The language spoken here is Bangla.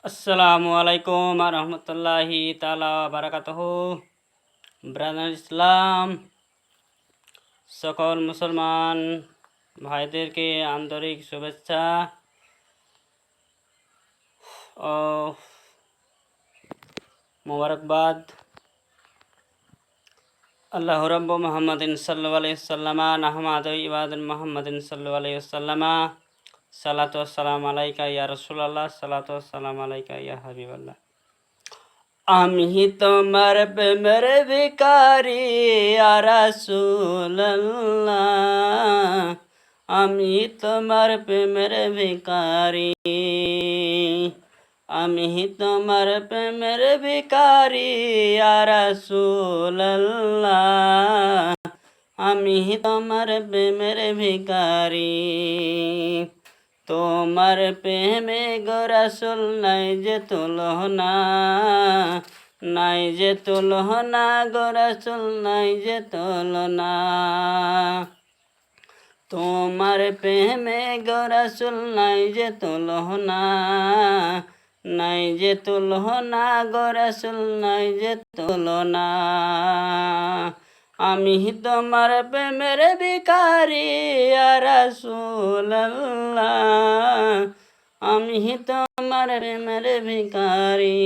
আসসালামু আলাইকুম রহমতুল্লাহি তাআলা বারাকাতুহু। ব্রাদার ইসলাম, সকল মুসলমান ভাইদেরকে আন্তরিক শুভেচ্ছা ও মোবারকবাদ। আল্লাহ রাব্বু মুহাম্মাদিন সাল্লাল্লাহু আলাইহি ওয়াসাল্লামা নাহমাদু ইবাদান মুহাম্মাদিন সাল্লাল্লাহু আলাইহি ওয়াসাল্লামা সালাতু ওয়াসসালামু আলাইকা ইয়া রাসূলুল্লাহ, সালাতু ওয়াসসালামু আলাইকা ইয়া হাবিবাল্লাহ। আমি তোমার প্রেমের ভিখারি ইয়া রাসূলুল্লাহ, আমি তোমার প্রেমের ভিখারি, আমি তোমার প্রেমের ভিখারি ইয়া রাসূলুল্লাহ, আমি তোমার প্রেমের ভিখারি। তোমার প্রেমে গো রাসূল নাই যে তুলনা, নাই যে তুলনা গো রাসূল নাই যে তুলনা। তোমার প্রেমে গো রাসূল নাই যে তুলনা, নাই যে তুলনা গো রাসূল নাই যে তুলনা। আমি তোমার প্রেমের ভিখারি ইয়া রাসূলুল্লাহ, আমি তোমার প্রেমের ভিখারি।